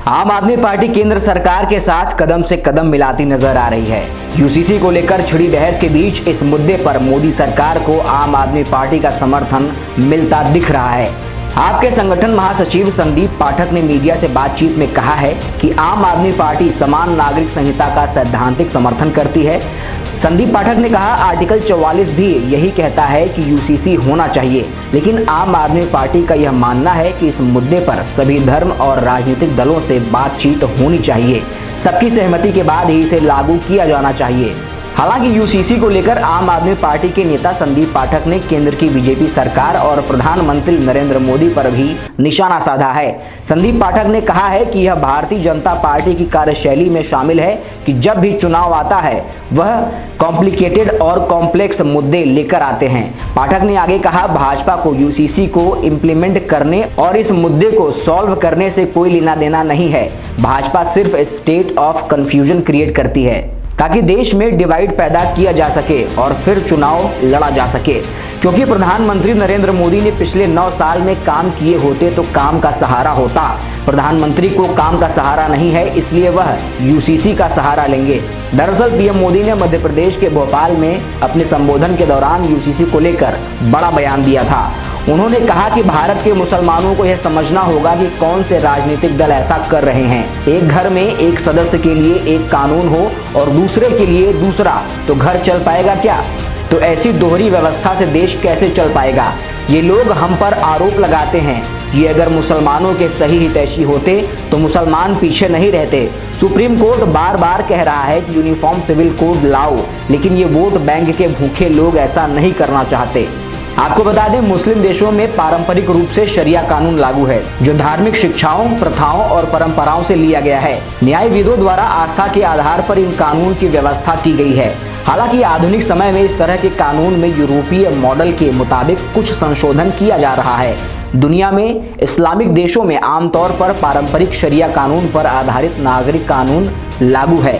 आम आदमी पार्टी केंद्र सरकार के साथ कदम से कदम मिलाती नजर आ रही है। यूसीसी को लेकर छिड़ी बहस के बीच इस मुद्दे पर मोदी सरकार को आम आदमी पार्टी का समर्थन मिलता दिख रहा है। आपके संगठन महासचिव संदीप पाठक ने मीडिया से बातचीत में कहा है कि आम आदमी पार्टी समान नागरिक संहिता का सैद्धांतिक समर्थन करती है। संदीप पाठक ने कहा, आर्टिकल 44 भी यही कहता है कि यूसीसी होना चाहिए, लेकिन आम आदमी पार्टी का यह मानना है कि इस मुद्दे पर सभी धर्म और राजनीतिक दलों से बातचीत होनी चाहिए। सबकी सहमति के बाद ही इसे लागू किया जाना चाहिए। हालांकि यूसीसी को लेकर आम आदमी पार्टी के नेता संदीप पाठक ने केंद्र की बीजेपी सरकार और प्रधानमंत्री नरेंद्र मोदी पर भी निशाना साधा है। संदीप पाठक ने कहा है कि यह भारतीय जनता पार्टी की कार्यशैली में शामिल है कि जब भी चुनाव आता है वह कॉम्प्लिकेटेड और कॉम्प्लेक्स मुद्दे लेकर आते हैं। पाठक ने आगे कहा, भाजपा को यूसीसी को इम्प्लीमेंट करने और इस मुद्दे को सॉल्व करने से कोई लेना देना नहीं है। भाजपा सिर्फ स्टेट ऑफ कंफ्यूजन क्रिएट करती है ताकि देश में डिवाइड पैदा किया जा सके और फिर चुनाव लड़ा जा सके। क्योंकि प्रधानमंत्री नरेंद्र मोदी ने पिछले 9 साल में काम किए होते तो काम का सहारा होता। प्रधानमंत्री को काम का सहारा नहीं है, इसलिए वह यूसीसी का सहारा लेंगे। दरअसल पीएम मोदी ने मध्य प्रदेश के भोपाल में अपने संबोधन के दौरान यूसीसी को लेकर बड़ा बयान दिया था। उन्होंने कहा कि भारत के मुसलमानों को यह समझना होगा कि कौन से राजनीतिक दल ऐसा कर रहे हैं। एक घर में एक सदस्य के लिए एक कानून हो और दूसरे के लिए दूसरा, तो घर चल पाएगा क्या? तो ऐसी दोहरी व्यवस्था से देश कैसे चल पाएगा? ये लोग हम पर आरोप लगाते हैं। ये अगर मुसलमानों के सही हितैषी होते तो मुसलमान पीछे नहीं रहते। सुप्रीम कोर्ट बार बार कह रहा है कि यूनिफॉर्म सिविल कोड लाओ, लेकिन ये वोट बैंक के भूखे लोग ऐसा नहीं करना चाहते। आपको बता दें, मुस्लिम देशों में पारंपरिक रूप से शरिया कानून लागू है, जो धार्मिक शिक्षाओं, प्रथाओं और परंपराओं से लिया गया है। न्यायविदों द्वारा आस्था के आधार पर इन कानून की व्यवस्था की गई है। हालांकि आधुनिक समय में इस तरह के कानून में यूरोपीय मॉडल के मुताबिक कुछ संशोधन किया जा रहा है। दुनिया में इस्लामिक देशों में आमतौर पर पारंपरिक शरिया कानून पर आधारित नागरिक कानून लागू है।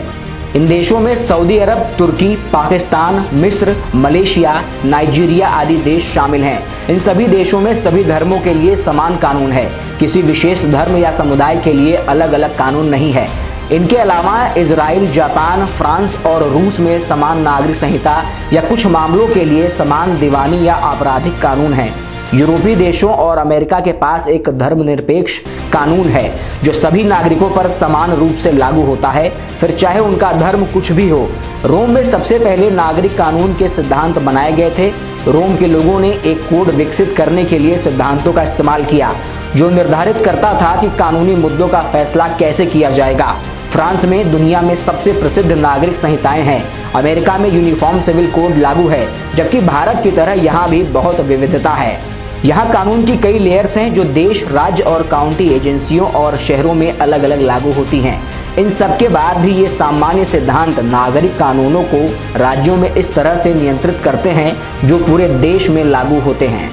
इन देशों में सऊदी अरब, तुर्की, पाकिस्तान, मिस्र, मलेशिया, नाइजीरिया आदि देश शामिल हैं। इन सभी देशों में सभी धर्मों के लिए समान कानून है। किसी विशेष धर्म या समुदाय के लिए अलग अलग कानून नहीं है। इनके अलावा इजराइल, जापान, फ्रांस और रूस में समान नागरिक संहिता या कुछ मामलों के लिए समान दीवानी या आपराधिक कानून है। यूरोपीय देशों और अमेरिका के पास एक धर्मनिरपेक्ष कानून है जो सभी नागरिकों पर समान रूप से लागू होता है, फिर चाहे उनका धर्म कुछ भी हो। रोम में सबसे पहले नागरिक कानून के सिद्धांत बनाए गए थे। रोम के लोगों ने एक कोड विकसित करने के लिए सिद्धांतों का इस्तेमाल किया जो निर्धारित करता था कि कानूनी मुद्दों का फैसला कैसे किया जाएगा। फ्रांस में दुनिया में सबसे प्रसिद्ध नागरिक संहिताएं हैं। अमेरिका में यूनिफॉर्म सिविल कोड लागू है, जबकि भारत की तरह यहाँ भी बहुत विविधता है। यहाँ कानून की कई लेयर्स हैं जो देश, राज्य और काउंटी एजेंसियों और शहरों में अलग अलग लागू होती हैं। इन सब के बाद भी ये सामान्य सिद्धांत नागरिक कानूनों को राज्यों में इस तरह से नियंत्रित करते हैं जो पूरे देश में लागू होते हैं।